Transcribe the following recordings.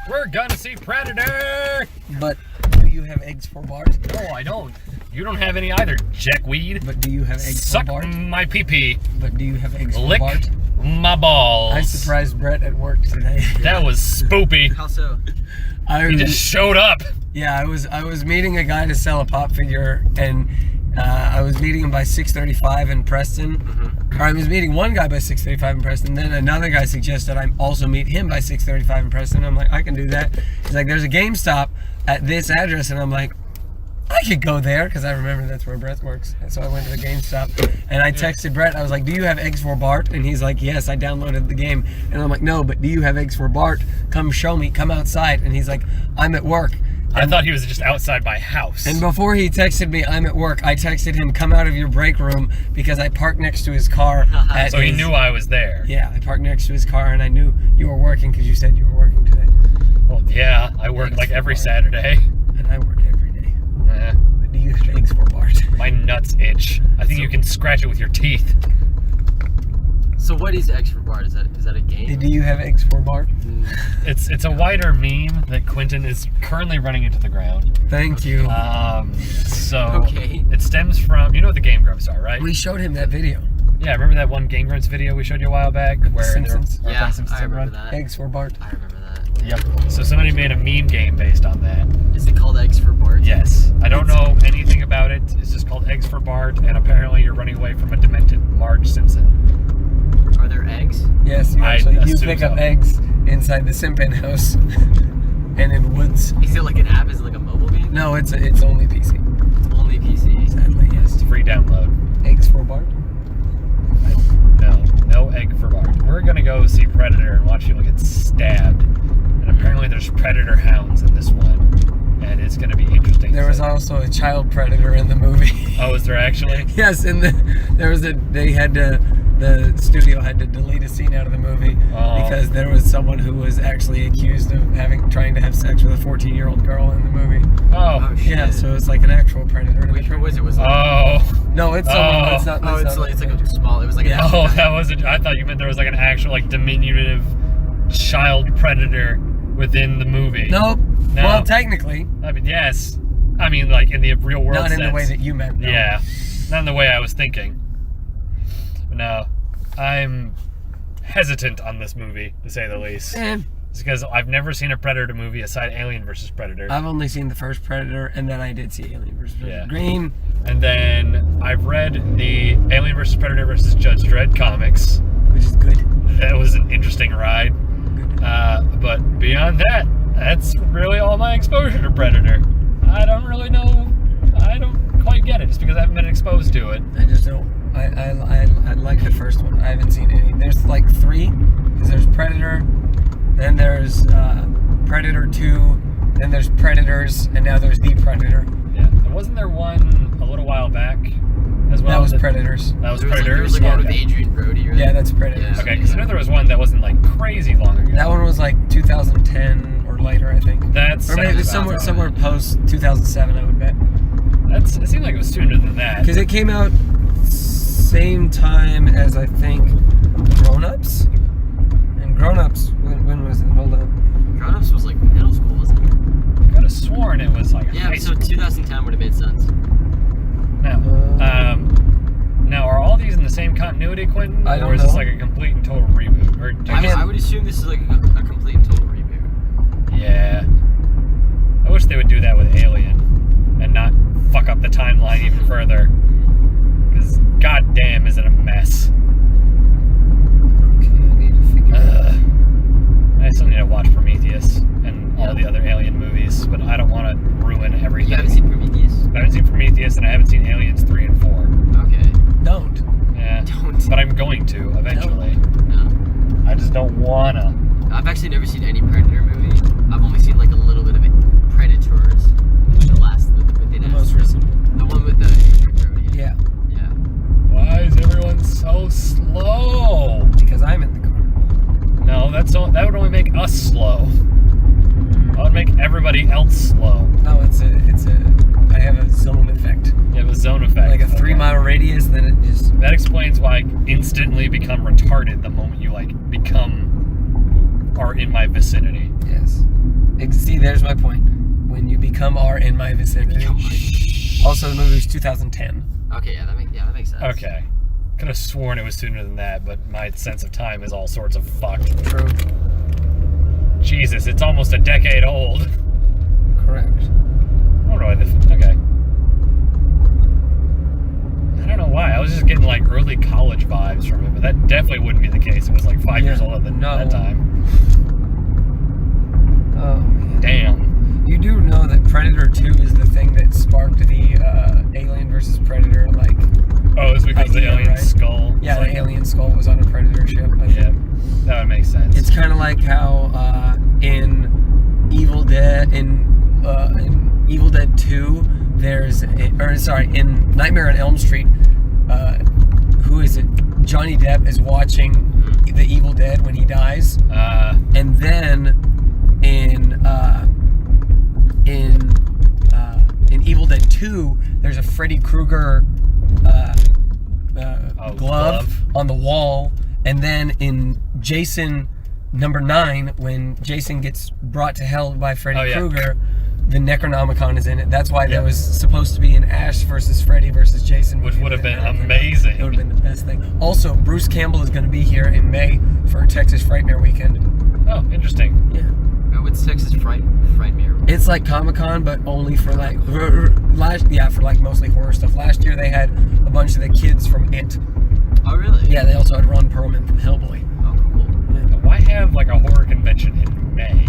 We're gonna see Predator! But do you have eggs for Bart? No, I don't. You don't have any either, jackweed. But do you have eggs Suck for Bart? my pee-pee. But do you have eggs Lick for Bart? my balls. I surprised Brett at work today. That was spoopy. How so? He just showed up. Yeah, I was meeting a guy to sell a pop figure, and I was meeting him by 6:35 in Preston. Mm-hmm. Or I was meeting one guy by 6:35 in Preston. Then another guy suggested I also meet him by 6:35 in Preston. I'm like, I can do that. He's like, there's a GameStop at this address, and I'm like, I could go there because I remember that's where Brett works. And so I went to the GameStop, and I texted Brett. I was like, do you have eggs for Bart? And he's like, yes, I downloaded the game. And I'm like, no, but do you have eggs for Bart? Come show me. Come outside. And he's like, I'm at work. I thought he was just outside my house. And before he texted me, I'm at work, I texted him, come out of your break room, because I parked next to his car. So he knew I was there. Yeah, I parked next to his car, and I knew you were working because you said you were working today. Well, yeah, I work like every Saturday. And I work every day. Eh, But do you have eggs for Bart? my nuts itch. I think you can scratch it with your teeth. So what is X for Bart? Is that a game? Do you have eggs for Bart? It's a wider meme that Quentin is currently running into the ground. Thank you. Okay. It stems from, you know what the Game Grumps are, right? We showed him that video. Yeah, remember that one Game Grumps video we showed you a while back where Simpsons. they were Yeah, Simpsons I remember run? that. Eggs for Bart. I remember that. Yep. So somebody made a meme game based on that. Is it called X for Bart? Yes. I don't know anything about it. It's just called Eggs for Bart, and apparently you're running away from a demented Marge Simpson. Are there eggs? Yes, you I actually you assume pick up so. eggs inside the Simpin house and in woods. Is it like an app? Is it like a mobile game? No, it's only PC. It's only PC. Sadly, yes. It's free download. Eggs for Bart. No egg for Bart. We're gonna go see Predator and watch people get stabbed. And apparently there's Predator hounds in this one. And it's gonna be interesting. There was also a child predator in the movie. Oh, is there actually? Yes, the studio had to delete a scene out of the movie because there was someone who was actually accused of trying to have sex with a 14-year-old girl in the movie. Oh. shit. Yeah, so it's like an actual predator. Which one was it? Was it? Oh. No, it's someone. Oh. It's not. Oh, it's like a small. It was like Yeah. an Oh, that wasn't. I thought you meant there was like an actual like diminutive child predator within the movie. Nope. No. Well, technically, I mean, yes. I mean, like in the real world not in sense. the way that you meant. No. Yeah, not in the way I was thinking. But no, I'm hesitant on this movie, to say the least. It's because I've never seen a Predator movie aside Alien vs. Predator. I've only seen the first Predator, and then I did see Alien vs. Predator. Yeah. Green. And then I've read the Alien vs. Predator vs. Judge Dredd comics. Which is good. That was an interesting ride. But beyond that, that's really all my exposure to Predator. I don't really know. I don't quite get it, just because I haven't been exposed to it. I just don't. I like the first one. I haven't seen any. There's like three, because there's Predator, then there's Predator 2, then there's Predators, and now there's The Predator. Yeah. And wasn't there one a little while back as well? That was Predators. That was There was Predators? like one with Yeah. Adrian Brody, right? Yeah, that's Predators. Yeah. Okay, because I know there was one that wasn't like crazy long ago. That one was like 2010 or later, I think. That's Or maybe somewhere post 2007, I would bet. It seemed like it was sooner than that. Because it came out same time as, I think, Grown Ups. And Grown Ups, when was it? Hold on. Grown Ups was like middle school, wasn't it? I could have sworn it was like Yeah, high so school. 2010 would have made sense. Now, are all these in the same continuity, Quentin? I don't Or is this know. like a complete and total reboot? Or do you I would assume this is like a complete and total reboot. Yeah. I wish they would do that with Alien and not fuck up the timeline even further. Because goddamn is it a mess. Okay, I need to figure out. I still need to watch Prometheus and all the other Alien movies, but I don't want to ruin everything. You haven't seen Prometheus? I haven't seen Prometheus and I haven't seen Aliens 3 and 4. Okay. Don't. Yeah. Don't. But I'm going to eventually. No. I just don't wanna. I've actually never seen any Predator movie. I've only seen like a little bit of it. Predators. The last, The most recent. The one with the Adrian Brody. Yeah, Yeah. Why is everyone so slow? because I'm in the car. No, that would only make us slow. That would make everybody else slow. No, I have a zone effect. You have a zone effect. Like a 3-mile radius, then it just... That explains why I instantly become retarded the moment you like become are in my vicinity. Yes. See, there's my point. When you become are in my vicinity. Also, the movie was 2010. Okay, that makes sense. Okay. Could have sworn it was sooner than that, but my sense of time is all sorts of fucked. True. Jesus, it's almost a decade old. Correct. Okay. I don't know why. I was just getting like early college vibes from it, but that definitely wouldn't be the case. It was like 5 years older than that time. Oh, man. Damn. You do know that Predator 2 is the thing that sparked the Alien versus Predator, like... Oh, it's because the idea, alien right? skull. Yeah, It's the alien skull was on a Predator ship. I think. Yeah, that would make sense. It's kind of like how in Evil Dead, in Evil Dead 2, in Nightmare on Elm Street, who is it? Johnny Depp is watching the Evil Dead when he dies, and then in Evil Dead 2, there's a Freddy Krueger glove on the wall, and then in Jason number 9, when Jason gets brought to hell by Freddy Krueger, the Necronomicon is in it. That's why there was supposed to be an Ash versus Freddy versus Jason, which would have been amazing. It would have been the best thing. Also, Bruce Campbell is going to be here in May for Texas Frightmare Weekend. Oh, interesting. Yeah. What's Texas Frightmare? It's like Comic-Con, but only for like for like mostly horror stuff. Last year they had a bunch of the kids from It. Oh, really? Yeah, they also had Ron Perlman from Hellboy. Oh, cool. Yeah. Why have like a horror convention in May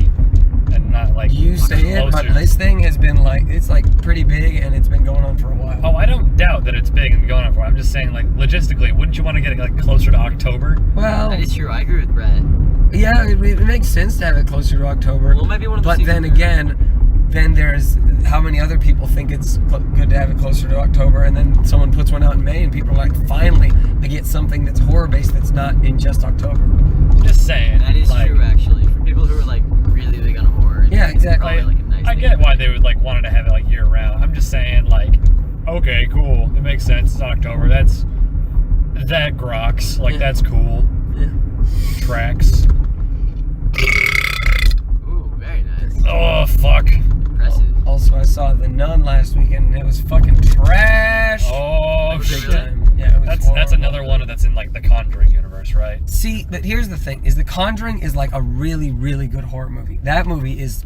and not like You say it, but closer? this thing has been like, it's like pretty big and it's been going on for a while. Oh, I don't doubt that it's big and going on for. I'm just saying, like logistically, wouldn't you want to get it like closer to October? Well, That is true. I agree with Brett. yeah, it makes sense to have it closer to October. Well, maybe one of those But then again, then there's how many other people think it's good to have it closer to October, and then someone puts one out in May, and people are like, finally, I get something that's horror-based that's not in just October. Just saying. That is like, true, actually. For people who are like really big on horror. Yeah, exactly. Probably, like, a nice I thing. get why they would like wanted to have it like year round. I'm just saying, like, okay, cool. It makes sense. It's October. That groks. Like, that's cool. Yeah. Tracks. Ooh, very nice. Oh, fuck. Impressive. Also, I saw The Nun last weekend, and it was fucking trash. Oh, Was it shit. really? Yeah, it was That's horrible. another one that's in like the Conjuring universe, right? See, but here's the thing: is The Conjuring is like a really, really good horror movie. That movie is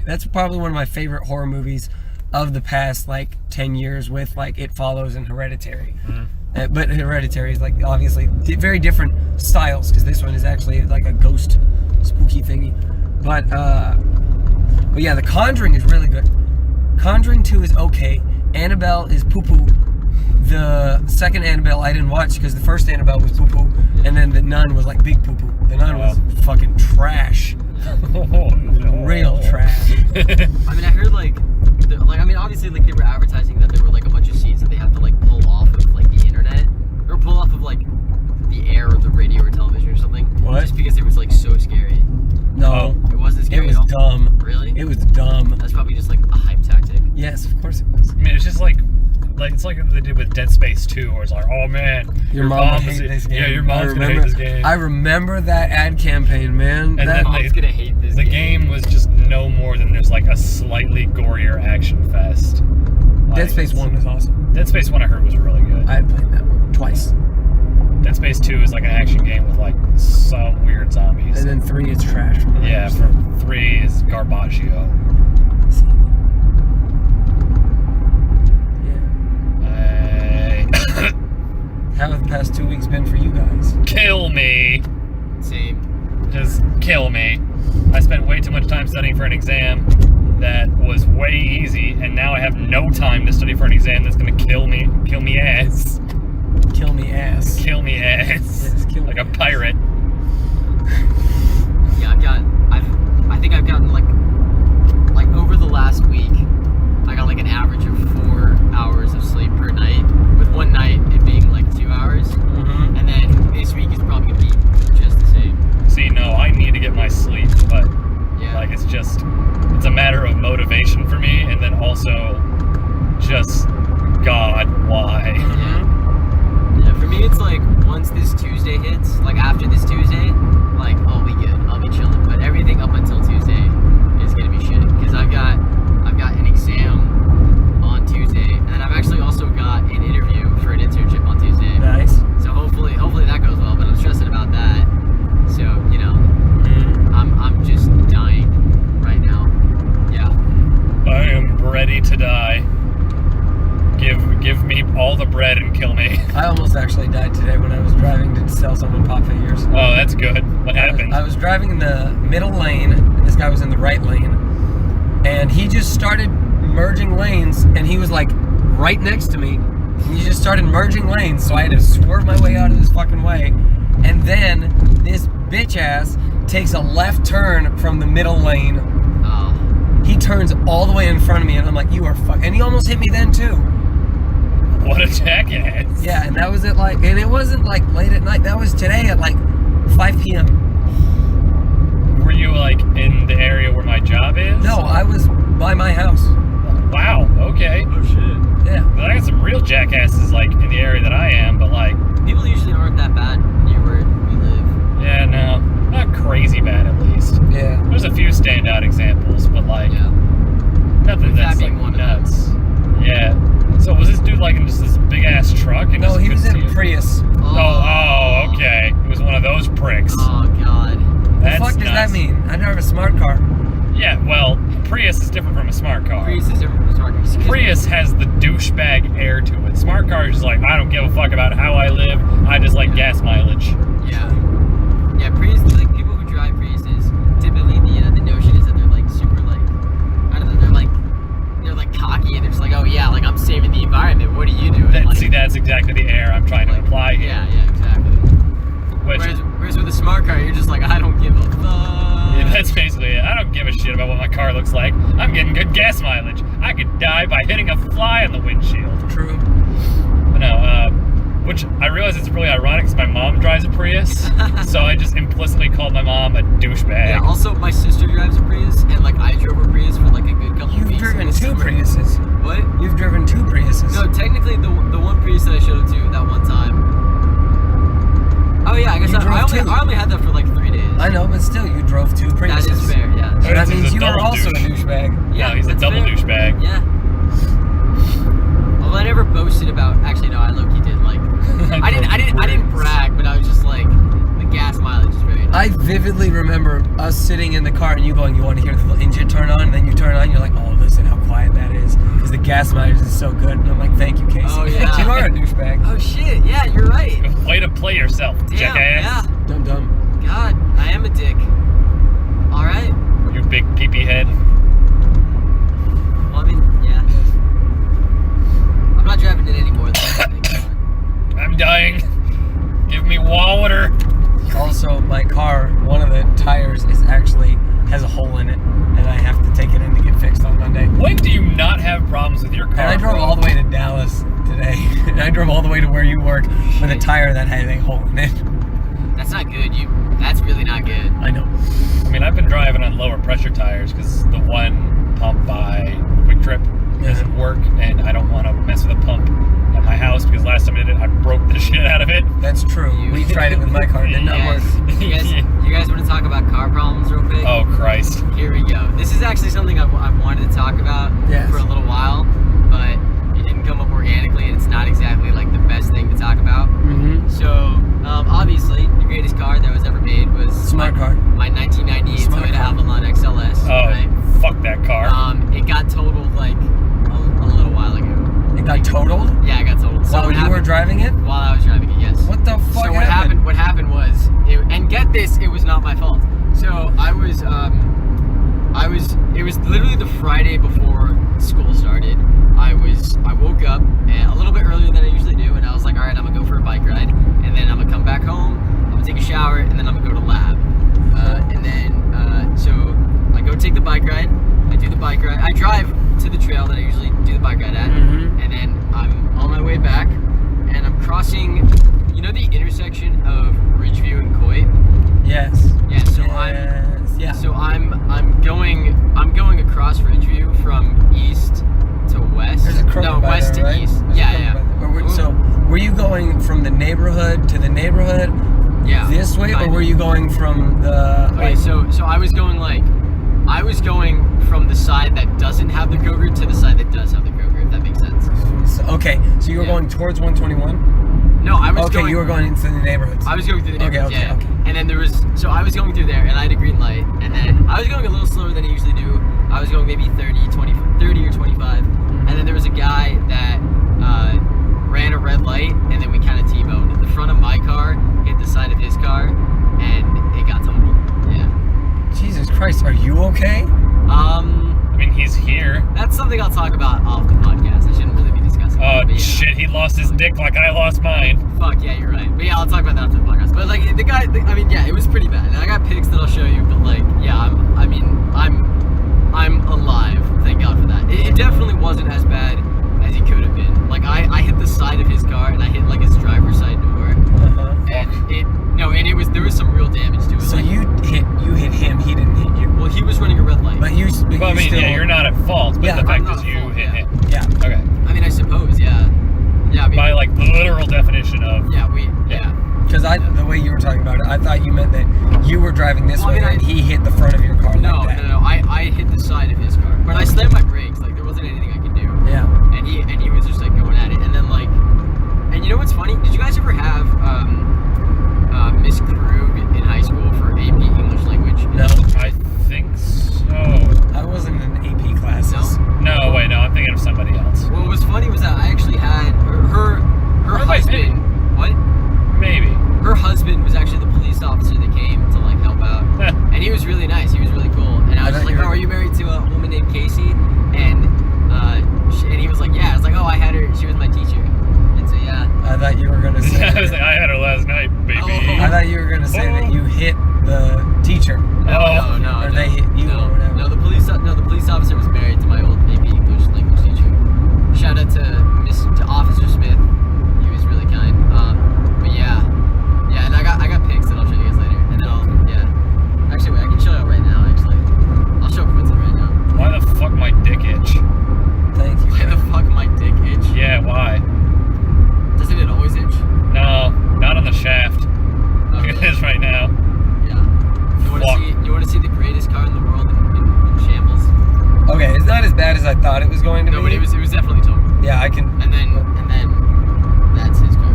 that's probably one of my favorite horror movies of the past like 10 years, with like It Follows and Hereditary. But Hereditary is like obviously very different styles, because this one is actually like a ghost spooky thingy. But yeah, The Conjuring is really good. Conjuring 2 is okay. Annabelle is poo-poo. The second Annabelle I didn't watch because the first Annabelle was poo-poo, and then The Nun was like big poo-poo. The Nun was fucking trash. Oh, no. Real trash. I mean, I heard obviously like they were advertising that there were like a bunch of scenes that they have to like pull off of like the internet or pull off of like the air or the radio or television or something. What? Just because it was like so scary. No, It wasn't it scary was at all? dumb. Really? It was dumb. That's probably just like a hype tactic. Yes, of course it was. I mean, it's just like it's like what they did with Dead Space 2, where it's like, oh man, Your mom would is- hate this game. Yeah, your mom's gonna hate this game. I remember that ad campaign, man. And That- then Mom's gonna hate this the game was just no more than there's like a slightly gorier action fest. Dead Like, Space 1 was awesome. Dead Space 1 I heard was really good. I had played that one twice. Dead Space 2 is like an action game with like some weird zombies. And then 3 is trash. From what I Yeah, understand. 3 is Garbaggio. Yeah. How have the past 2 weeks been for you guys? Kill me. Same. Just kill me. I spent way too much time studying for an exam that was way easy, and now I have no time to study for an exam that's gonna kill me ass. Kill me ass. Kill me ass. Yes, kill me like a ass. pirate. Yeah, I think I've gotten like over the last week, I got like an average of 4 hours of sleep per night, with one night it being like 2 hours. Mm-hmm. And then this week is probably gonna be just the same. See, no, I need to get my sleep, but Yeah. like it's a matter of motivation for me, and then also just God, why? Yeah, for me it's like once this Tuesday hits, like after this happened? I was driving in the middle lane, and this guy was in the right lane, and he just started merging lanes, and he was like right next to me, and he just started merging lanes, so I had to swerve my way out of this fucking way, and then this bitch ass takes a left turn from the middle lane. Oh. He turns all the way in front of me, and I'm like, you are fuck, and he almost hit me then too. What a jackass. Yeah, and that was at like, and it wasn't like late at night. That was today at like 5 p.m. Were you like in the area where my job is? No, I was by my house. Wow, okay. Oh shit. Yeah. But I got some real jackasses like in the area that I am, but like, People usually aren't that bad near where we live. yeah, no, not crazy bad at least. Yeah. There's a few standout examples, but like, Yeah. nothing That that's like being one of nuts. Yeah. So was this dude like in just this big ass truck? And No, just he was couldn't in a see it? Prius. Oh, okay. It was one of those pricks. Oh god. The That's fuck does that nuts. mean? I drive a smart car. Yeah, well, Prius is different from a smart car. Prius is different from smart cars. Prius has the douchebag air to it. Smart car is just like, I don't give a fuck about how I live. I just like gas mileage. Yeah. Yeah, Prius, like people who drive Priuses, typically the notion is that they're like super like, I don't know, they're like cocky and they're just like, oh yeah, like I'm saving the environment. What are you doing? Like, See, that's exactly the air I'm trying to imply here. yeah, exactly. Which, Whereas with a smart car, you're just like, I don't give a fuck. yeah, that's basically it. I don't give a shit about what my car looks like. I'm getting good gas mileage. I could die by hitting a fly on the windshield. True. But no, which I realize it's really ironic because my mom drives a Prius, so I just implicitly called my mom a douchebag. Yeah. Also, my sister drives a Prius, and like I drove a Prius for like a good couple You've weeks. driven in the 2 summer. Priuses. What? You've driven 2 Priuses. No, technically the one Prius that I showed it to that one time. Oh yeah, I guess You drove I two. only had that for like 3 days. I know, but still, you drove 2 Priuses. That is fair. Yeah. So that He's means a you are double also douche. a douchebag. Yeah, No, he's a that's double fair. douchebag. Yeah. Although I never boasted about. Actually, no, I low-key did. Like, I didn't brag, but I was just like, the gas mileage is very nice. I vividly remember us sitting in the car and you going, you want to hear the engine turn on? And then you turn it on, you're like, oh, listen how quiet that is. Because the gas mileage is so good. And I'm like, thank you, Casey. Oh, yeah. You are a douchebag. Oh shit! Yeah, you're right. Way to play yourself, Damn. jackass. Yeah. Dum-dum. God, I am a dick. All right. You big pee-pee head. Well, I mean, yeah. I'm not driving it anymore. Though, thank God. I'm dying. Give me water. Also, my car, one of the tires has a hole in it. And I have to take it in to get fixed on Monday. When do you not have problems with your car? And I drove all the way to Dallas today. And I drove all the way to where you work with a tire that had a hole in it. That's not good. That's really not good. I know. I mean, I've been driving on lower pressure tires because the one pump by Quick Trip doesn't work, and I don't want to mess with a pump at my house because last time I did it, I broke the shit out of it. That's true. We tried it with my car. It did not work. You guys want to talk about car problems real quick? Oh, Christ. Here we go. This is actually something I've wanted to talk about Yes. for a little while, but it didn't come up organically, and it's not exactly like the best thing to talk about. Mm-hmm. So, obviously, the greatest car that was ever made was Smart car. my 1998 Smart Toyota car. Avalon XLS. Oh, Right? fuck that car. It got totaled like a little while ago. It got totaled Yeah, it got totaled. So while what you were happened- driving it? While I was driving it, yes. What the fuck So what happened? What happened was, and get this, it was not my fault. So I was. It was literally the Friday before school started. I woke up a little bit earlier than I usually do, and I was like, all right, I'm gonna go for a bike ride, and then I'm gonna come back home. I'm gonna take a shower, and then I'm gonna go to lab. So I go take the bike ride. I do the bike ride. I drive to the trail that I usually do the bike ride at, Mhm. and then I'm on my way back, and I'm crossing, the intersection of Ridgeview and Coit. Yes. Yeah. So I'm going across Ridgeview from east to west. There's a crook No, by west there, to right? east. There's a Yeah, crook yeah. by there. So, were you going from the neighborhood to the neighborhood Yeah. this way, or kind were of. you going from the? Okay, so I was going from the side that doesn't have the Kroger to the side that does have the Kroger, if that makes sense. Okay, so you were Yeah. going towards 121. No, I was Okay, going. you were going into the neighborhoods. I was going through the Okay, neighborhoods, okay, yeah. okay. And then I was going through there, and I had a green light, and then I was going a little slower than I usually do. I was going maybe 30 or 25, and then there was a guy that ran a red light, and then we kind of T-boned. The front of my car hit the side of his car, and it got totaled. Christ, are you okay? I mean, he's here. That's something I'll talk about off the podcast. I shouldn't really be discussing. Oh, it, but yeah. shit, he lost his dick like I lost mine. Fuck yeah, you're right. But yeah, I'll talk about that after the podcast. But like the guy, I mean, yeah, it was pretty bad. And I got pics that I'll show you. But like, yeah, I'm alive. Thank God for that. It definitely wasn't as bad as he could have been. Like I hit the side of his car and I hit like his driver's side door. And there was some real damage to it. So like, you hit him, he didn't hit you. well, he was running a red light. But you, Well, I mean, still, yeah, you're not at fault, but Yeah, the I'm fact not is at you fault, hit yeah. him. Yeah. Okay. I mean, I suppose, yeah. Yeah, I mean, By like the literal definition of. yeah, yeah. Because the way you were talking about it, I thought you meant that you were driving this Well, I way mean, and he hit the front of your car No, like that. no. I hit the side of his car, but I slammed my brakes. Like there wasn't anything I could do. Yeah. And he was just like going at it, and then like, and you know what's funny? Did you guys ever have Miss Krug in high school for AP English language? No, I think so. I wasn't in AP classes. No? No, wait, no, I'm thinking of somebody else. What was funny was that I actually had her Oh, wait, maybe. husband. What? Maybe. Her husband was actually the police officer that came to like help out, and he was really nice. He was really cool. And I was just like, "Oh, are you married to a woman named Casey?" And and he was like, "Yeah." I was like, "Oh, I had her. She was my teacher." And so yeah. I thought you were gonna say. I was like, I had her last night, baby. Oh. I thought you were gonna say that you hit the teacher. Oh. No. Or they hit you no, or whatever. No, the police officer was married to my old AP English language teacher. Shout out to Officer Smith. He was really kind. But yeah, and I got pics that I'll show you guys later. And then actually wait, I can show you right now. Actually, I'll show Quincy right now. Why the fuck my dick itch? Thank you. Why the fuck my dick itch? Yeah, why? Doesn't it always itch? No, not on the shaft. Oh, Like it is right now. Yeah. You want to see the greatest car in the world in shambles? Okay, it's not as bad as I thought it was going to No, be. but it was definitely total. Yeah, I can. And then that's his car.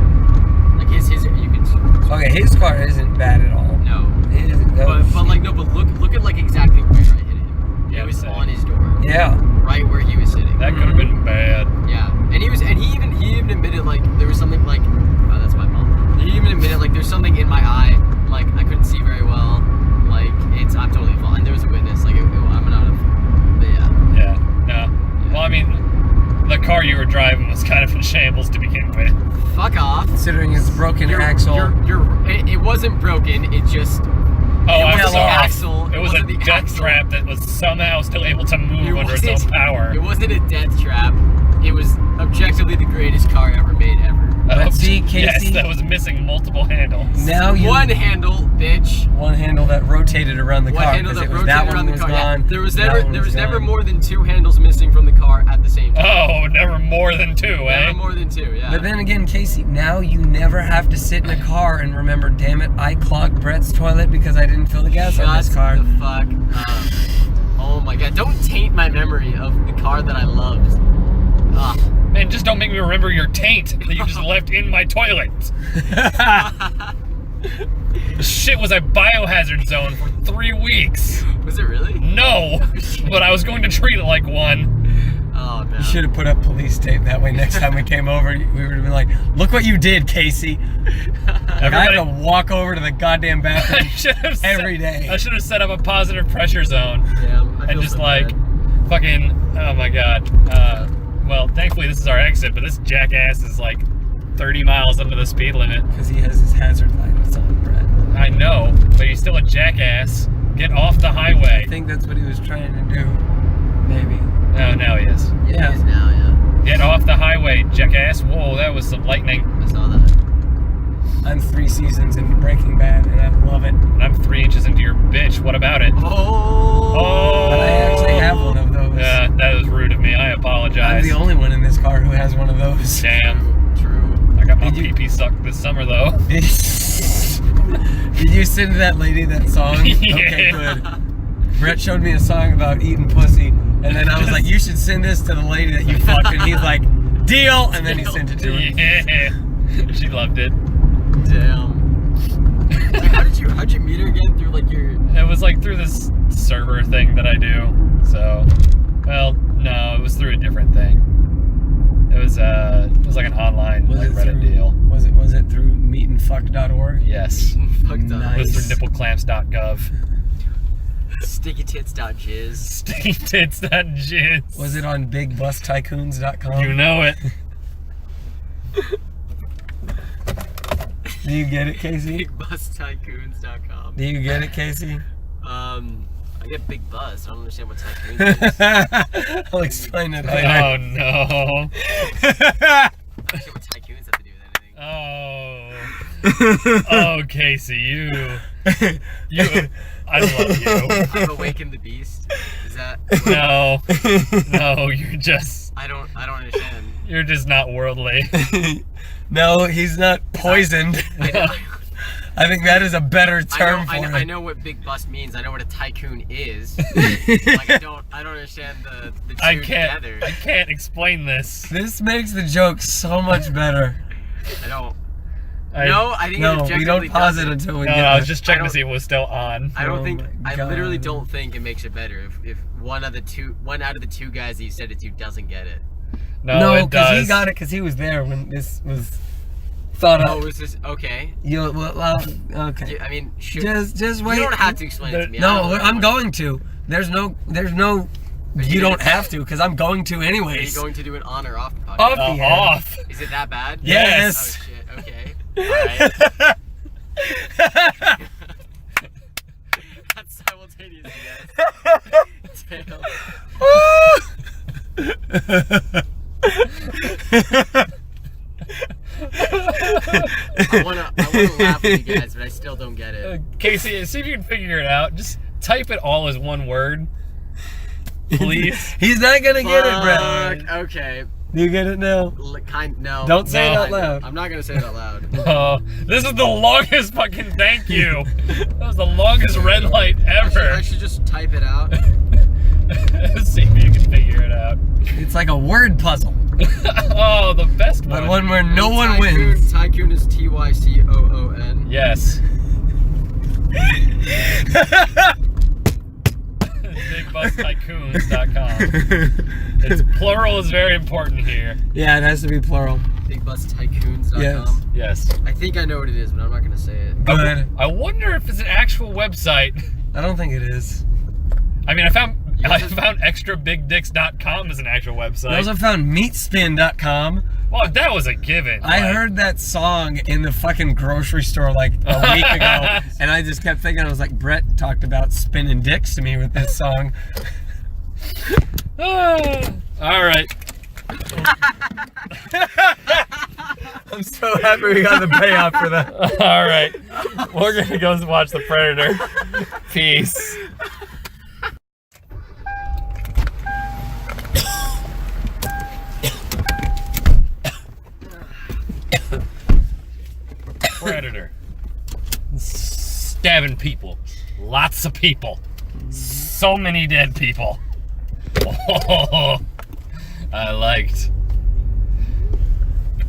Like his you can. Okay, his car isn't bad at all. No. But Look at like exactly where I hit him. Yeah, It was same. on his door, yeah, right where he was sitting. That could have been bad. Yeah, and he even admitted like there was something like, oh, that's my mom. He even admitted like there's something in my eye, like I couldn't see very well, like I'm totally fine. And there was a witness, like I'm not a, but yeah. Yeah, no. Well, I mean, the car you were driving was kind of in shambles to begin with. Fuck off. considering it's broken axle. It wasn't broken. It just. Oh, It I'm wasn't the sorry. axle. It was a wasn't the death axle. trap that was somehow still able to move under its own wasn't- power. It wasn't a death trap. It was objectively the greatest car ever made ever. But see, Yes, Casey, that was missing multiple handles. now you One handle, bitch. one handle that rotated around the One car handle because that it was rotated that one around the was car. Yeah. gone. There was that never one never gone. more than 2 handles missing from the car at the same time. Oh, never more than 2, eh? Never more than 2. Yeah. But then again, Casey, now you never have to sit in a car and remember, damn it, I clogged Brett's toilet because I didn't fill the gas on this car. Shut the fuck up. Oh my god! Don't taint my memory of the car that I loved. Ugh. Man, just don't make me remember your taint that you just left in my toilet. Shit was a biohazard zone for 3 weeks. Was it really? No, but I was going to treat it like one. Oh man. You should have put up police tape. That way, next time we came over, we would have been like, look what you did, Casey. Like, I had to walk over to the goddamn I bathroom should have every day. I should have set up a positive pressure zone Damn, I and feel just so like bad. fucking. Oh my god. Well, thankfully this is our exit, but this jackass is like 30 miles under the speed limit. Because he has his hazard lights on, Brett. I know, but he's still a jackass. Get off the highway. I think that's what he was trying to do. Maybe. Oh, now he is. Yeah, Yeah. it is now. Yeah. Get off the highway, jackass. Whoa, that was some lightning. I saw that. I'm 3 seasons into Breaking Bad, and I love it. And I'm 3 inches into your bitch. What about it? Oh. But I actually have one of those. Yeah, that was rude of me. I I'm apologize. the only one in this car who has one of those. Damn. True. I got my Did you- pee-pee sucked this summer, though. Did you send that lady that song? Okay, Yeah. good. Brett showed me a song about eating pussy, and then I was like, you should send this to the lady that you fucked, and he's like, deal, and then he sent it to her. Yeah. She loved it. Damn. Wait, how'd you meet her again through like your? It was like through this server thing that I do. So, well, no, it was through a different thing. It was like an online like Reddit deal. Was it through meetandfuck.org? Yes. Fucked up. It was Nice. through nippleclamps.gov. Stickytits.jizz. Stinktits.jizz. Was it on BigBusTycoons.com? You know it. Do you get it, Casey? BigBusTycoons.com. Do you get it, Casey? I get Big Buzz. I don't understand what tycoons is. I'll explain it later. Oh no. I don't understand what tycoons have to do with anything. Oh, Casey, you. I love you. I've awakened the beast. Is that? No, you're just. I don't understand. You're just not worldly. No, he's not poisoned. I think that is a better term for it. I know what Big Bust means. I know what a tycoon is. Like I don't understand the two together. I can't explain this. This makes the joke so much better. I don't. I think No, it we objectively don't pause it doesn't. until we No, get I was there. just checking to see if it was still on. I don't Oh think. my I literally God. don't think it makes it better if one out of the two guys that you said it to doesn't get it. No, it because does. he got it because he was there when this was thought Oh, up. was this okay? Okay. I mean, should, just wait. you don't have to explain it to me. I No, don't know I'm what- going to. There's no. You don't have to because I'm going to Are you anyways. going to do an on or off the podcast? Off the air. Off. Is it that bad? Yes. Oh shit. Okay. All right. That's simultaneous. Yes. Damn. I wanna laugh with you guys, but I still don't get it. Casey, see if you can figure it out. Just type it all as one word, please. He's not gonna get it, Brett. Fuck, okay. Do you get it now? No. Don't say it No. out loud. I'm not gonna say it out loud. Oh, this is the longest fucking thank you. That was the longest red light I ever. should just type it out. See if you can figure it out. It's like a word puzzle, Oh, the best but one. one where no one Tycoon, wins. Tycoon is Tycoon. Yes. BigBusTycoons.com. It's plural is very important here. Yeah, it has to be plural. BigBustTycoons.com. Yes. Yes. I think I know what it is, but I'm not gonna say it. Good. I wonder if it's an actual website. I don't think it is. I mean, I found extrabigdicks.com as an actual I website. also found meatspin.com. Well, that was a given. I like- heard that song in the fucking grocery store like a week ago, and I just kept thinking, I was like, Brett talked about spinning dicks to me with this song. All right. I'm so happy we got the payoff for that. All right. We're going to go watch The Predator. Peace. Predator. Stabbing people. Lots of people. So many dead people. Oh, I liked.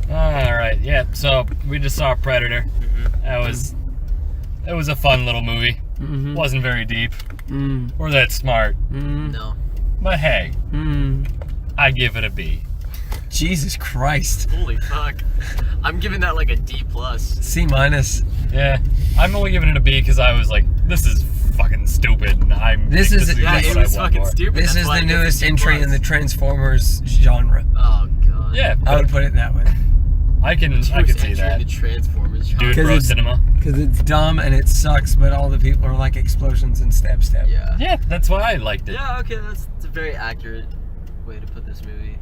Alright, yeah, so we just saw Predator. It was a fun little movie. Wasn't very deep. Or that smart. No. But hey, I give it a B. Jesus Christ. Holy fuck. I'm giving that like a D+. C minus. Yeah, I'm only giving it a B because I was like, this is fucking stupid. And This is- the Yeah, best it I was want fucking more. stupid. This That's is why the I give it newest D+. entry in the Transformers genre. Oh god. Yeah, I would put it that way. I can Newest see entry that. in the Transformers genre. Dude, 'Cause bro, it's- cinema. Because it's dumb and it sucks, but all the people are like explosions and stab. Yeah. Yeah, that's why I liked it. Yeah, okay, that's a very accurate way to put this movie.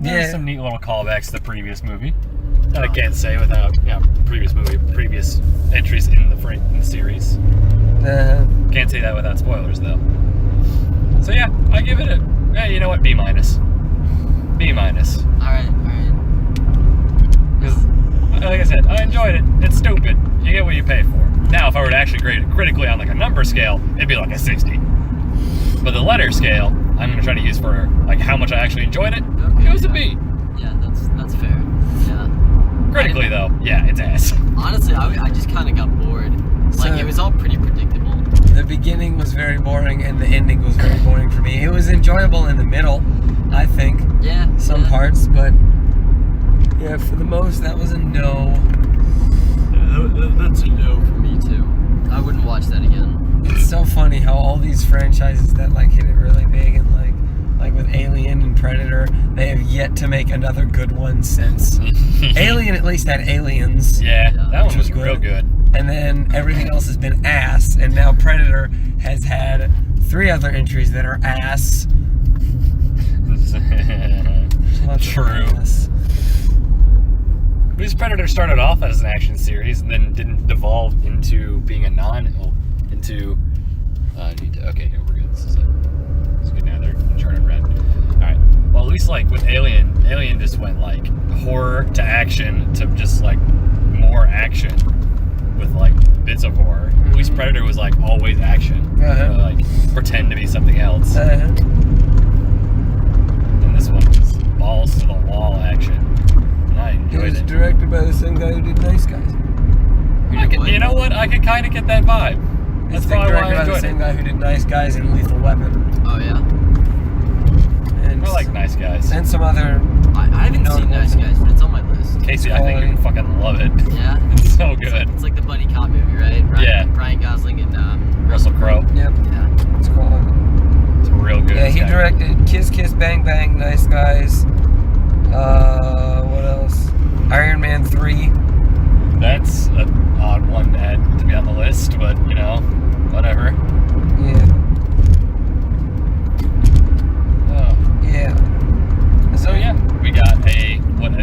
There's Yeah. some neat little callbacks to the previous movie that I can't say without, previous entries in the series. Can't say that without spoilers though. So yeah, I give it you know what, B minus. B minus. Alright. Because, like I said, I enjoyed it. It's stupid. You get what you pay for. Now, if I were to actually grade it critically on like a number scale, it'd be like a 60. But the letter scale, I'm gonna try to use for like how much I actually enjoyed it. Okay, It was a B. Yeah, that's fair. Yeah. Critically though, yeah, it's ass. Honestly, I just kind of got bored. Like, So- it was all pretty predictable. The beginning was very boring and the ending was very boring for me. It was enjoyable in the middle, I think. Yeah. Some yeah. parts, but yeah, for the most, that was a no. That's a no for me, too. I wouldn't watch that again. It's so funny funny how all these franchises that like hit it really big and like with Alien and Predator, they have yet to make another good one since. Alien at least had aliens. Yeah, that one was Which was real good. And then everything else has been ass, and now Predator has had 3 other entries that are ass. Lots of True. ass. This Predator started off as an action series and then didn't devolve into being a okay, here we're good. This is it. It's good now. They're turning red. All right. Well, at least like with Alien just went like horror to action to just like more action with like bits of horror. At least Predator was like always action. Uh-huh. Like pretend to be something else. Uh-huh. And this one was balls to the wall action. And I It enjoyed was it. directed by the same guy who did Nice Guys. You know what? I could kind of get that vibe. That's It's probably why directed I by the enjoyed same it. guy who did Nice Guys and Lethal Weapon. Oh yeah. And, I like Nice Guys. and some other. I haven't No, seen it Nice wasn't. Guys, but it's on my list. Casey, I think you would fucking love it. Yeah. It's so good. It's like the buddy cop movie, right? Yeah. Ryan Gosling and Russell Crowe. Yep, Yeah. it's called. It's real good. Yeah, he Guy. directed Kiss Kiss Bang Bang, Nice Guys. What else? Iron Man 3. That's an odd one to add to be on the list, but you know, whatever. Yeah, Oh. yeah. So yeah, we got a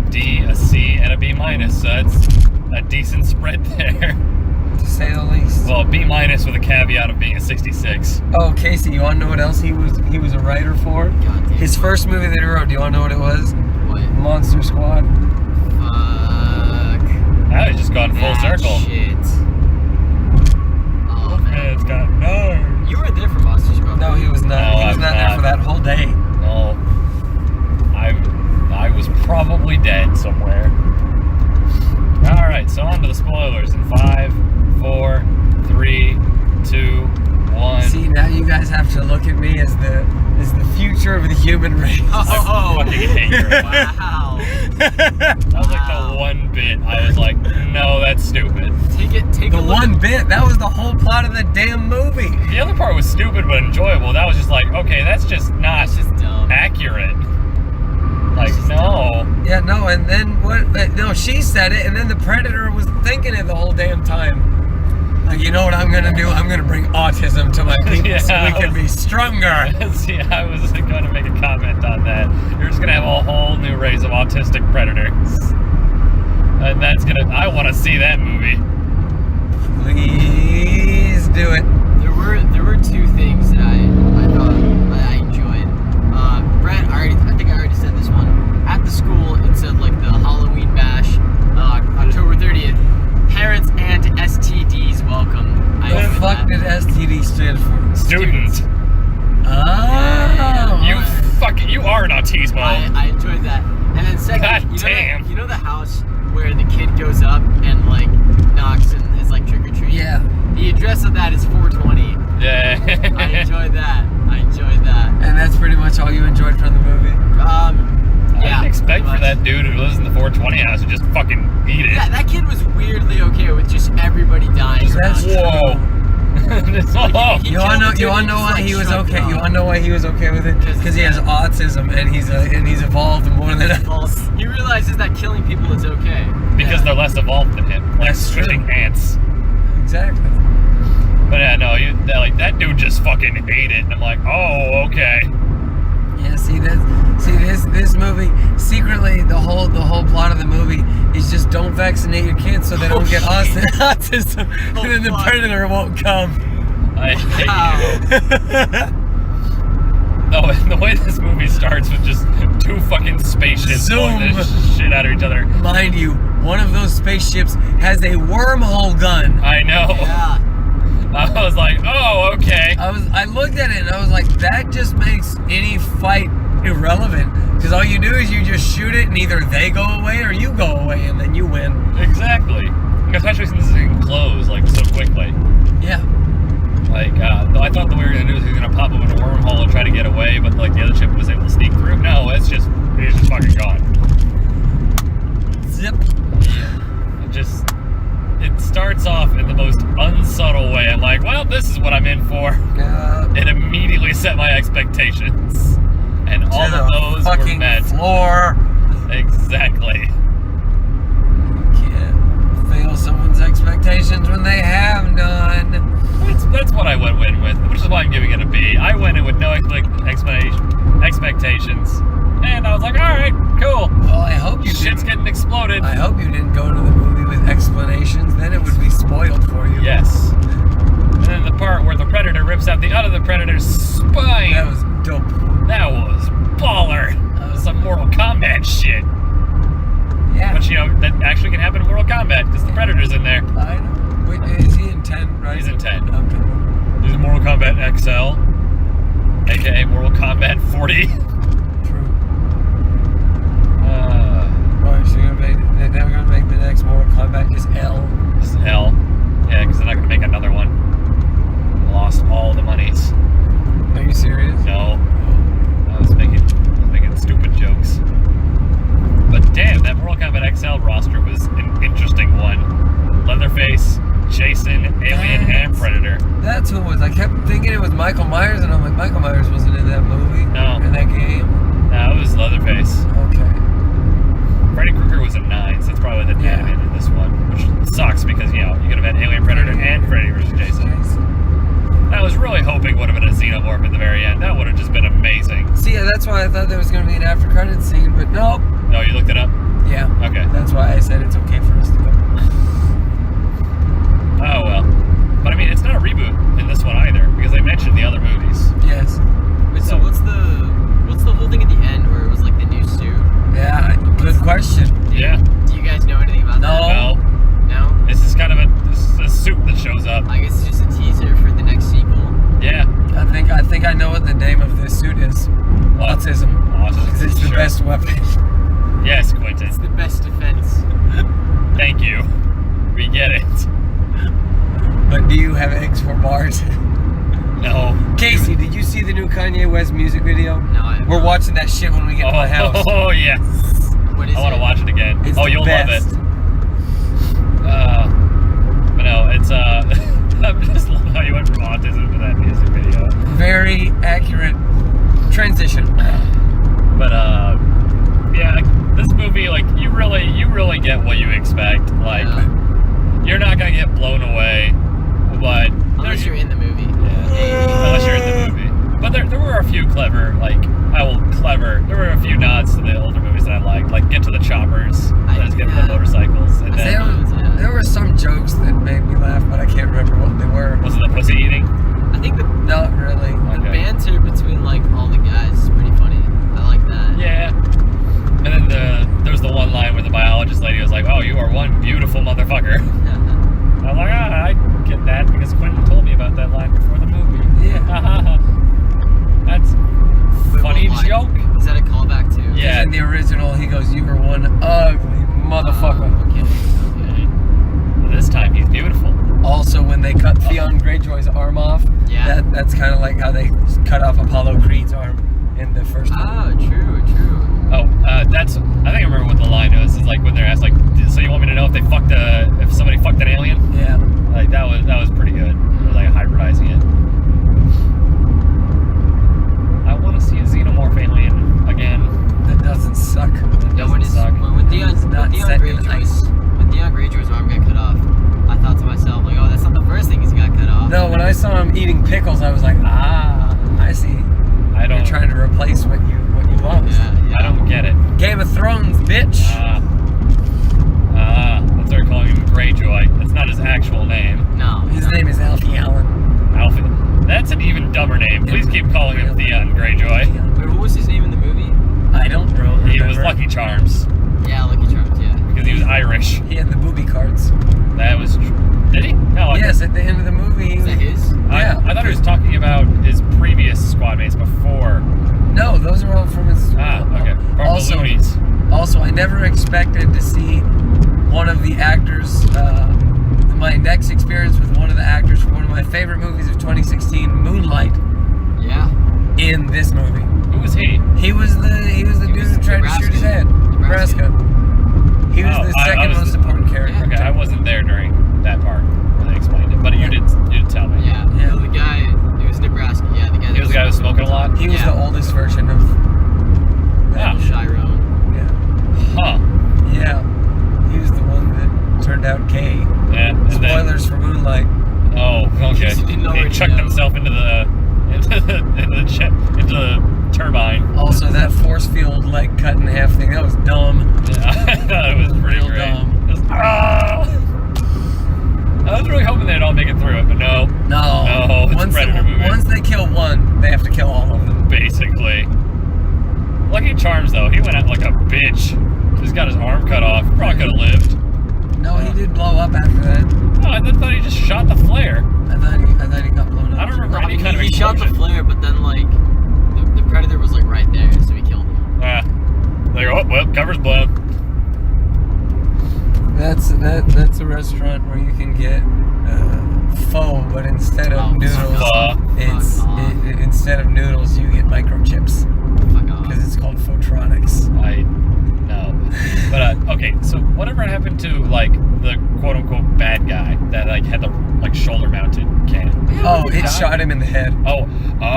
D, a C, and a B minus. So that's a decent spread there. To say the least. Well, B minus with a caveat of being a 66. Oh, Casey, you want to know what else he was a writer for? God damn. His first movie that he wrote. Do you want to know what it was? What? Monster Squad. Fuck. Now he's just gone full That circle. Shit. Oh man. It's got no. You were there for Monster Squad. No, he was not. No, he was I'm not there not. for that whole day. No. I was probably dead somewhere. Alright, so on to the spoilers in 5, 4, 3, 2, 1. See, now you guys have to look at me as the future of the human race. Oh, fucking hate you. wow. That was like the one bit I was like, no, that's stupid. Take The a look one at- bit, that was the whole plot of the damn movie. The other part was stupid but enjoyable. That was just like, okay, that's just not That's just dumb. accurate. Like, just no. Yeah, no, and then what? No, she said it, and then the Predator was thinking it the whole damn time. Like, you know what I'm gonna do? I'm gonna bring autism to my people so Yeah, we can be stronger. See, I was going to make a comment on that. You're just going to have a whole new race of autistic predators. And that's going to, I want to see that movie. Please do it. There were 2 things that I thought I enjoyed. Brett, I think I already said this one. At the school, it said like the Halloween bash, October 30th. Parents and STDs welcome. I The enjoyed fuck that. did STD stand for? Student. Oh. You are an autismo. I enjoyed that. And then second, God you damn. know the house where the kid goes up and like knocks and is like trick or treat. Yeah. The address of that is 420. Yeah. I enjoyed that. And that's pretty much all you enjoyed from the movie. I Yeah. didn't expect pretty for much. that dude who lives in the 420 house to just fucking eat it. Yeah, that kid was weirdly okay with just everybody dying. That's around him. Whoa. Oh. He You wanna killed the know dude, why he he just, was like, okay? shrugged You it wanna know why he was okay with it? Because he has autism and he's evolved more than us. off. He realizes that killing people is okay. Because they're less evolved than him. Like That's true. shooting ants. Exactly. But yeah, no, that dude just fucking ate it. And I'm like, oh, okay. Yeah. This movie secretly the whole plot of the movie is just don't vaccinate your kids so they don't get autism, Oh, and then the fuck. predator won't come. I hate Wow. you. No, and the way this movie starts with just 2 fucking spaceships blowing this Zoom. shit out of each other. Mind you, one of those spaceships has a wormhole gun. I know. Yeah. I was like, oh, okay. I looked at it and I was like, that just makes any fight irrelevant. Because all you do is you just shoot it and either they go away or you go away and then you win. Exactly. Especially since this thing closed like so quickly. Yeah. Like, I thought that we were gonna do is he was gonna pop up in a wormhole and try to get away, but like the other ship was able to sneak through. No, he's just fucking gone. Zip. Yeah. It just it starts off in the most unsubtle way. I'm like, well, this is what I'm in for. It immediately set my expectations, and all to of the those were fucking met. floor. Exactly. Can't fail someone's expectations when they have none. That's what I went in with, which is why I'm giving it a B. I went in with no expectations, and I was like, all right, cool. Well, I hope you Shit's didn't. getting exploded. I hope you didn't go to the movie with explanations. Then it would be spoiled for you. Yes. And then the part where the Predator rips out the other Predator's spine. That was dope. That was baller. That was some Mortal Kombat shit. Yeah. But that actually can happen in Mortal Kombat because the Predator's in there. I know. Wait, is he in 10, right? He's in 10. Okay. There's Mortal Kombat XL, aka Mortal Kombat 40. True. Alright, so now we're gonna make the next Mortal Kombat just L. Just L. Yeah, because they're not gonna make another one. Lost all the monies. Are you serious? No. I was making stupid jokes. But damn, that Mortal Kombat XL roster was an interesting one. Leatherface, Jason, Alien, and Predator. That's who it was. I kept thinking it was Michael Myers, and I'm like, Michael Myers wasn't in that movie. No. In that game. No, it was Leatherface. Okay. Freddy Krueger was a 9, so that's probably the Yeah. animated in this one. Which sucks because, you could have had Alien, Predator, and Freddy vs. Jason. I was really hoping would have been a Xenomorph at the very end. That would have just been amazing. See, yeah, that's why I thought there was going to be an after credits scene, but nope. No, you looked it up? Yeah. Okay. That's why I said it's okay for us to go. Oh, well. But I mean, it's not a reboot in this one either, because they mentioned the other movies. Yes. Wait, so what's the whole thing at the end where it was like the new suit? Yeah, good question. Yeah. Do you guys know anything about that? No. No? This is kind of a suit that shows up. I guess it's just a teaser for the next sequel. Yeah. I think I know what the name of this suit is. What? Autism. Autism, Because it's the sure. best weapon. Yes, Quentin. It's the best defense. Thank you. We get it. But do you have eggs for bars? No. Casey, did you see the new Kanye West music video? No, I We're watching that shit when we get to my house. Oh, yes. What is I want to it? watch it again. It's Oh, the you'll best. love it. But no, it's I'm just loving how you went from autism to that music video. Very accurate transition. But yeah, this movie, like, you really get what you expect. Like, Yeah. you're not gonna get blown away, but Unless you're in the movie. yeah, unless you're in the movie. But there were a few there were a few nods to the older movies that I liked, like Get to the Choppers, that is getting the motorcycles, and There, then there were some jokes that made me laugh, but I can't remember what they were. was it the pussy eating? I think the Not really. Okay. banter between like all the guys is pretty funny. I like that. Yeah. And then there's the one line where the biologist lady was like, "Oh, you are one beautiful motherfucker." I was like, I get that because Quentin told me about that line before the movie. Yeah. That's Wait, funny what line? joke. Is that a callback to? Yeah. In the original, he goes, "You were one ugly motherfucker." Okay. This time he's beautiful. Also, when they cut Theon Greyjoy's arm off, Yeah. that's kind of like how they cut off Apollo Creed's arm in the first one. Oh, true. Oh, I think I remember what the line was. It's like when they're asked, like, so you want me to know if if somebody fucked an alien? Yeah. Like that was pretty good. It was like hybridizing it. I want to see a xenomorph alien again. That doesn't suck. Yeah, when Doesn't suck. when Theon It's not set in ice. Greyjoy's arm got cut off, I thought to myself like, oh, that's not the first thing he's got cut off. No, when I saw him eating pickles, I was like, I see. I You're don't. trying to replace what you lost. Yeah. I don't get it. Game of Thrones, bitch. Let's start calling him Greyjoy. That's not his actual name. No. His name is Alfie Allen. Alfie. That's an even dumber name. Please keep calling him Theon Greyjoy. Wait, what was his name in the movie? I don't remember. He was Lucky Charms Yeah, Lucky Charms. Yeah. because he was Irish. He had the booby cards. That was true. Did he? No. Yes, at the end of the movie. Is that his? Yeah. I thought he was talking about his previous squad mates before. No, those are all from his. Okay. From Also, the Loonies. Also, I never expected to see one of the actors. My next experience with one of the actors from one of my favorite movies of 2016, Moonlight, Yeah. in this movie. Who was he? He was the dude was who tried to shoot his head. Nebraska. Nebraska. He was Oh, the I second was most the- important character. Okay, I wasn't there during that part where they explained it. But you did tell me. Yeah. Yeah. So the guy, it was Nebraska. Yeah, the guy. He was the guy who was smoking a lot? He was Yeah. the oldest version of. Ah. Chiron. Yeah. Huh. Yeah. He was the one that turned out gay. Yeah. And then, Spoilers for Moonlight. oh, okay. You didn't He already chucked know. himself into the turbine. Also, that force field like cut in half thing, that was dumb. Yeah, I thought it was pretty Real great. dumb. It was, I was really hoping they'd all make it through it, but no. No. it's a Predator movie. Once they kill one, they have to kill all of them. Basically. Lucky Charms, though, he went out like a bitch. Just got his arm cut off. Probably could have lived. No, he did blow up after that. No, I thought he just shot the flare. I thought he got blown up. I don't remember I any mean, kind of he shot the explosion. flare, but then like the predator was like right there, so he killed him. They go, oh, well, cover's blown. That's a restaurant where you can get pho, but instead of Oh, noodles, pho. it's Fuck off. instead of noodles you get microchips Fuck off. because it's called Photronics. I know. But, okay, so whatever happened to, like, the quote-unquote bad guy that, like, had the, like, shoulder-mounted cannon? Oh, He it died? shot him in the head. Oh.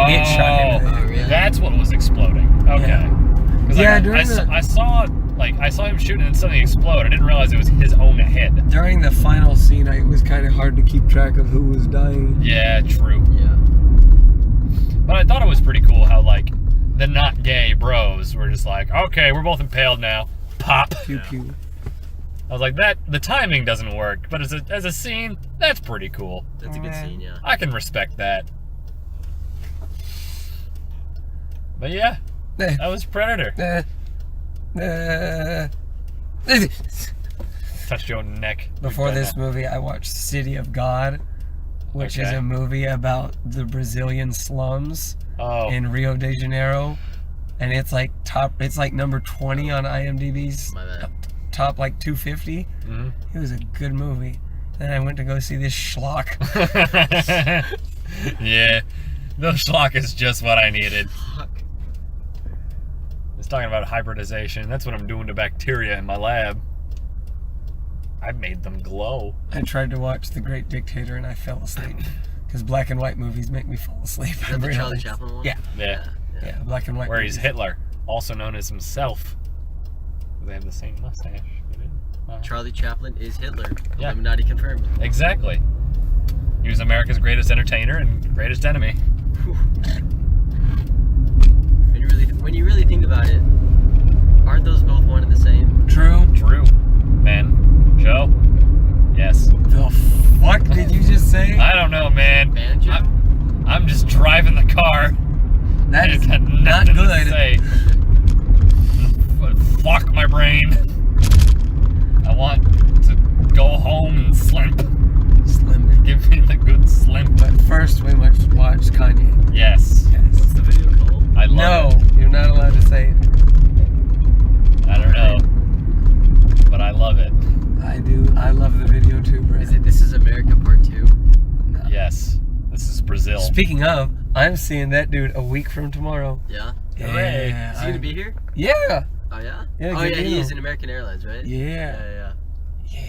It shot him in the head. really? That's what was exploding. Okay. Yeah. 'Cause Yeah, I during the- saw him shoot and then something explode. I didn't realize it was his own head. During the final scene, it was kind of hard to keep track of who was dying. Yeah, true. Yeah. But I thought it was pretty cool how, like, the not gay bros were just like, okay, we're both impaled now. Pop. Pew pew. I was like, the timing doesn't work, but as a scene, that's pretty cool. That's a good scene. Yeah. I can respect that. But yeah, Eh, that was Predator. Touched your neck. Before this movie, I watched City of God, which is Okay. a movie about the Brazilian slums Oh, in Rio de Janeiro, and it's like number 20 on IMDb's My bad. top like 250. mhm. It was a good movie. Then I went to go see this schlock. Yeah, the schlock is just what I needed. Fuck. It's talking about hybridization. That's what I'm doing to bacteria in my lab. I've made them glow. I tried to watch The Great Dictator and I fell asleep because black and white movies make me fall asleep. Is that the Charlie Chaplin one? Yeah, Yeah, yeah, black and white. where he's movies. Hitler, also known as himself. They have the same mustache. Charlie Chaplin is Hitler. Yeah. Illuminati confirmed. Exactly. He was America's greatest entertainer and greatest enemy. Whew. When you really think about it, aren't those both one and the same? True. True. Man. Joe? Yes. The fuck did you just say? I don't know, man. Banjo? I'm just driving the car. That I is got not nothing to good. say. Fuck my brain. I want to go home and slimp. Slim. Give me the good slimp. But first, we must watch Kanye. Yes. Yes. What's the video called? I love No, it. you're not allowed to say it. I don't know. But I love it. I do. I love the video too, Brett. Is it This Is America Part 2? No. Yes. This is Brazil. Speaking of, I'm seeing that dude a week from tomorrow. Yeah. Hooray. Yeah. Is he gonna be here? Yeah. Oh yeah. Yeah, Oh good yeah, he deal. is in American Airlines, right? Yeah. Yeah.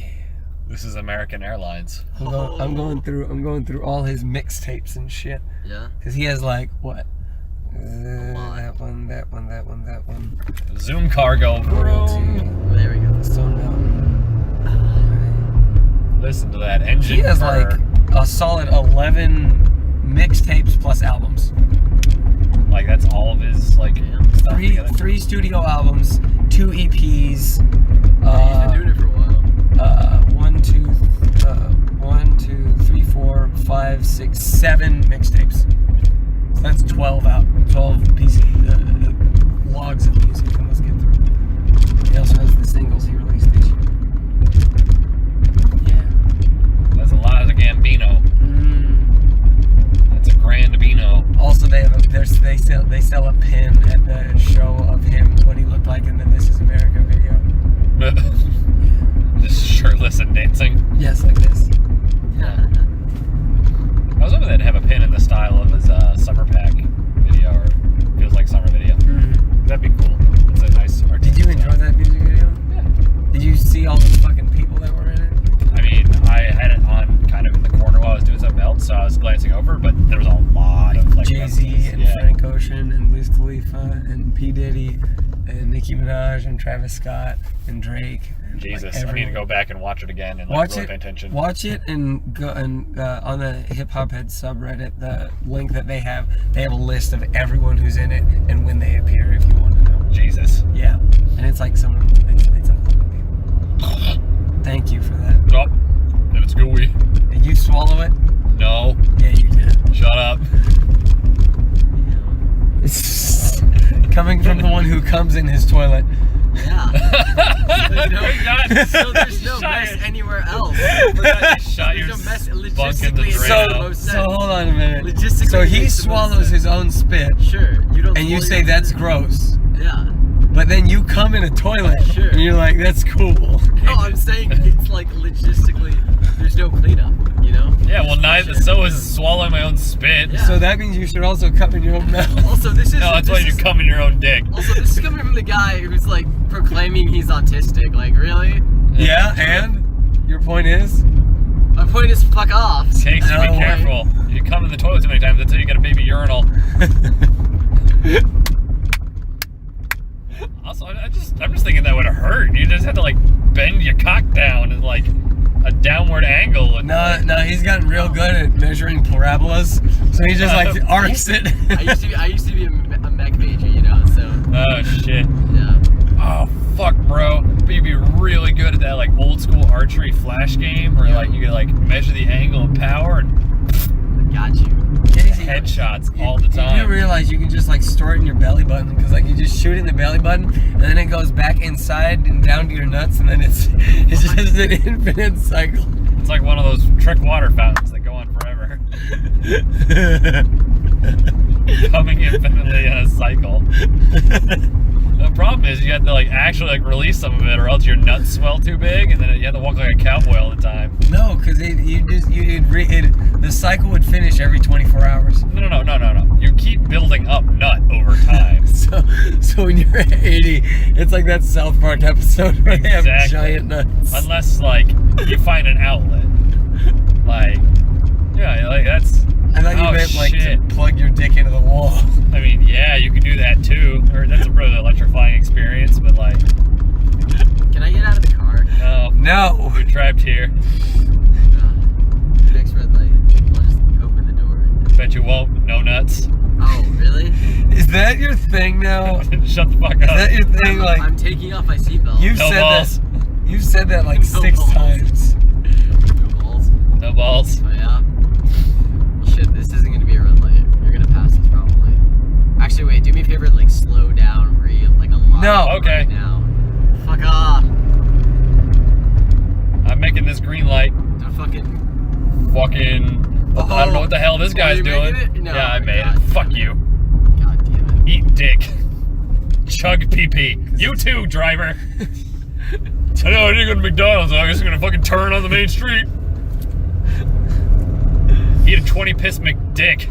This is American Airlines. I'm going through all his mixtapes and shit. Yeah. Cause he has like what? lot. That one. Zoom cargo. Oh, there we go. Stone Mountain. Listen to that engine. He has purr. like a solid 11 mixtapes plus albums. Like that's all of his like Damn. stuff together. Three studio albums, 2 EPs. He's been doing it for a while. 1, 2, 3, 4, 5, 6, 7 mixtapes. So that's 12 pieces, logs of music I must get through. He also has the singles he released this year. Yeah. That's a lot of Gambino. That's a Grand Bino. Also, they sell a pin at the show of him what he looked like in the This Is America video. Just shirtless and dancing. Yes, like this. I was hoping they'd have a pin in the style of his Summer Pack video, or feels like summer video. That'd be cool. It's a nice Did artistic you enjoy style. that music video? Yeah. Did you see all the fucking people that were in it? I mean, I had it Ocean and Wiz Khalifa and P. Diddy and Nicki Minaj and Travis Scott and Drake. And Jesus, like I need to everyone. go back and watch it again and like Watch really it. pay attention. Watch it and go and on the Hip Hop Head subreddit, the link that they have a list of everyone who's in it and when they appear. If you want to know. Jesus. Yeah, and it's like some. It's a lot of people. Thank you for that. Oh, it was gooey. Did you swallow it? No, Yeah, you did. shut up. It's coming from the one who comes in his toilet. Yeah. God. So there's no Shut mess it. anywhere else. Shot your There's no mess. bunk in the Logistically, it drain. makes So, the most so sense. hold on a minute. Logistically, So it he makes the most swallows sense. his own spit, Sure. You don't. and you swallow say your that's food. gross. Yeah. But then you come in a toilet, Sure. and you're like, that's cool. No, I'm saying it's like logistically, there's no cleanup. You know. Yeah, well, neither. So is swallowing my own spit. Yeah. So that means you should also come in your own mouth. Also, this is. No, that's why this you is- come in your own dick. Also, this is coming from the guy who's like proclaiming he's autistic. Like, really? Yeah, and your point is? My point is, fuck off. Takes to No be way. careful. You come in the toilet too many times until you get a baby urinal. Also, I'm just thinking that would hurt. You just have to like bend your cock down in like a downward angle. And, No, he's gotten real good at measuring parabolas, so he just like arcs it. I used to be a mech major, you know. So Oh shit. yeah. Oh fuck, bro. But you'd be really good at that like old school archery flash game where like you could like measure the angle of power and Got you. Casey, headshots all the You do time. realize you can just like store it in your belly button because like you just shoot it in the belly button and then it goes back inside and down to your nuts and then it's just an infinite cycle. It's like one of those trick water fountains that go on forever. Coming infinitely in a cycle. The problem is you have to like actually like release some of it or else your nuts swell too big and then you have to walk like a cowboy all the time. No, because the cycle would finish every 24 hours. No. You keep building up nut over time. So when you're at 80, it's like that South Park episode where they have Exactly. giant nuts. Unless like you find an outlet. Like yeah, like that's I thought you oh, meant like shit. to plug your dick into the wall. I mean, yeah, you can do that too. Or that's a really electrifying experience, but like Can I get out of the car? no. No. We're trapped here. Next red light. I'll just open the door. Bet you won't. No nuts. Oh, really? Is that your thing now? Shut the fuck Is up. that your thing? Like I'm taking off my seatbelt. you've No said balls. that. You've said that like No 6 balls. times. No balls. No balls. Oh yeah. Well, shit, this isn't gonna be a red light. You're gonna pass this probably. Actually, wait. Do me a favor. Like slow down, like a lot. No. Okay. Right now. Fuck off. I'm making this green light. Don't fucking. Fucking. I don't know what the hell this Oh, guy's you're doing. making it? No, yeah, I made God it. damn Fuck it. you. God damn it. Eat dick. Chug pee pee. You too, driver. I know I didn't go to McDonald's. I was gonna fucking turn on the main street. Eat a 20 piss McDick.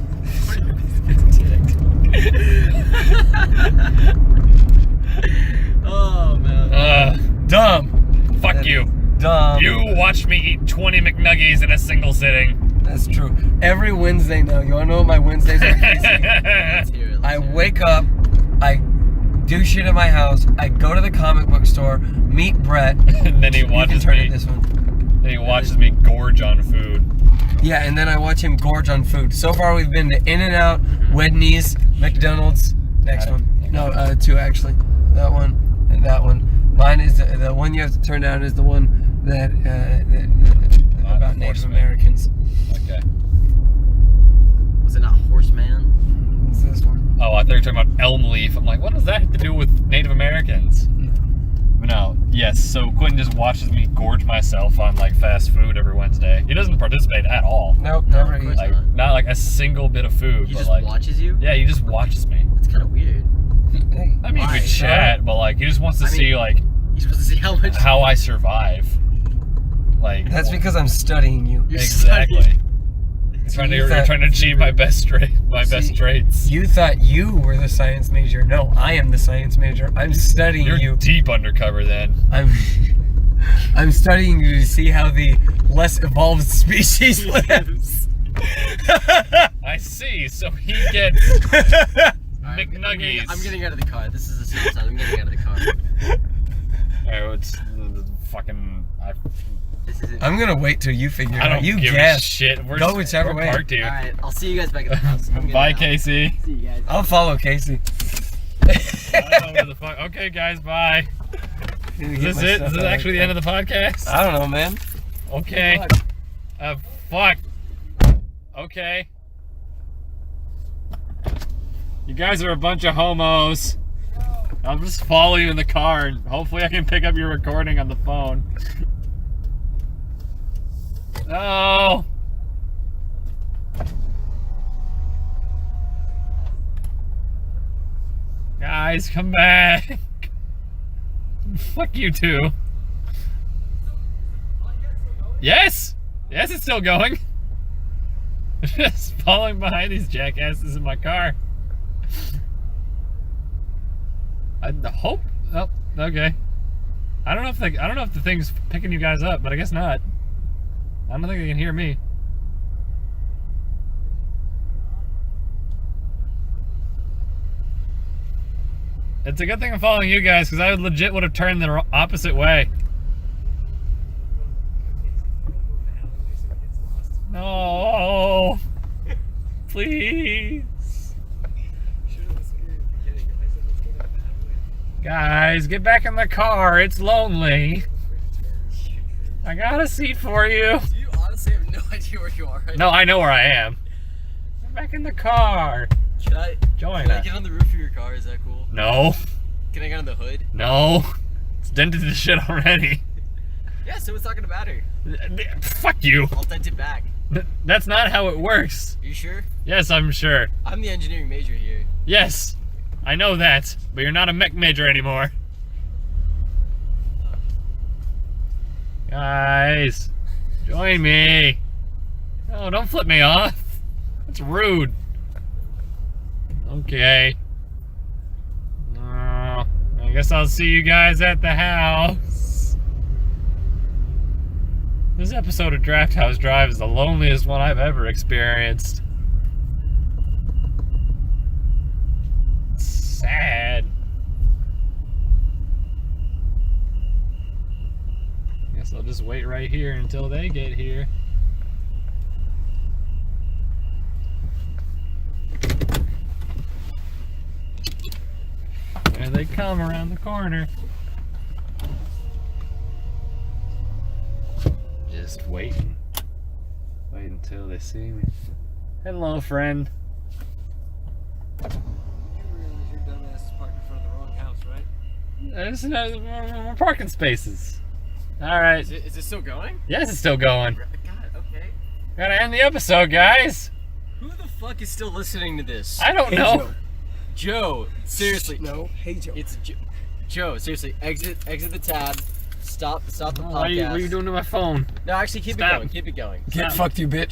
Oh man. Dumb. Fuck That you. is Dumb. You watched me eat 20 McNuggies in a single sitting. That's true. Every Wednesday now. You wanna know what my Wednesdays are? Casey? Let's hear it, let's I hear it. wake up, I do shit at my house, I go to the comic book store, meet Brett. And then he You can watches turn me. it this one. Then he watches me gorge on food. Yeah, and then I watch him gorge on food. So far, we've been to In-N-Out, Wednesdays, McDonald's. Next Got it. one. No, 2 actually. That one and that one. Mine is the one you have to turn down is the one that about Native Horseman. Americans. Okay. Was it not Horseman? It's this one. Oh, I thought you were talking about elm leaf. I'm like, what does that have to do with Native Americans? But no, yes. So Quentin just watches me gorge myself on like fast food every Wednesday. He doesn't participate at all. Nope, No, never of eat. course Like not like a single bit of food. He but just like, watches you? yeah, he just watches me. That's kind of weird. Hey, I mean, Why? we chat, but like he just wants to I mean- see like You're supposed to see how much. how I survive. Like that's because I'm studying you. You're exactly. studying. You're trying to achieve my best best See, traits. You thought you were the science major. No, I am the science major. I'm studying You're you. deep undercover then. I'm studying you to see how the less evolved species lives. I see. So he gets Alright, McNuggies. I'm getting out of the car. This is the same time. I'm getting out of the car. Alright, well, it's fucking. This is it. I'm gonna wait till you figure it I out. don't You give a guess. shit. We're Go whichever way. parked here. All right, I'll see you guys back at the house. I'm getting Bye, out. Casey. See you guys. I'll follow Casey. I don't know where the fuck. Okay, guys, bye. Is this it? Is this actually the end of the podcast? I don't know, man. Okay. Fuck. Okay. You guys are a bunch of homos. I'll just follow you in the car and hopefully I can pick up your recording on the phone. No. Guys, come back. Fuck you too. Yes! Yes, it's still going. Just following behind these jackasses in my car. I hope. Oh, okay. I don't know if the thing's picking you guys up, but I guess not. I don't think they can hear me. It's a good thing I'm following you guys, because I legit would have turned the opposite way. No, please. Guys, get back in the car. It's lonely. I got a seat for you. Do you honestly have no idea where you are right No, I know where I am. Get back in the car. Can I Join Can I us. get on the roof of your car? Is that cool? No, Can I get on the hood? no. It's dented to shit already. Yeah, so it's not gonna matter. Fuck you. I'll dent it back. That's not how it works. Are you sure? Yes, I'm sure. I'm the engineering major here. Yes, I know that, but you're not a mech major anymore. Guys, join me. No, don't flip me off. That's rude. Okay. I guess I'll see you guys at the house. This episode of Draft House Drive is the loneliest one I've ever experienced. It's sad. Guess I'll just wait right here until they get here. There they come around the corner. Just waiting. Wait until they see me. Hello, friend. You realize your dumbass is parked in front of the wrong house, right? There's no parking spaces. Alright. Is it still going? Yes, it's still going. God, okay. Gotta end the episode, guys. Who the fuck is still listening to this? I don't know. Joe, seriously. No. Hey, Joe. It's Joe, seriously. Exit the tab. Stop the podcast. What are you doing to my phone? No, actually, keep Stop. it going. Keep it going. Get fucked, you bitch.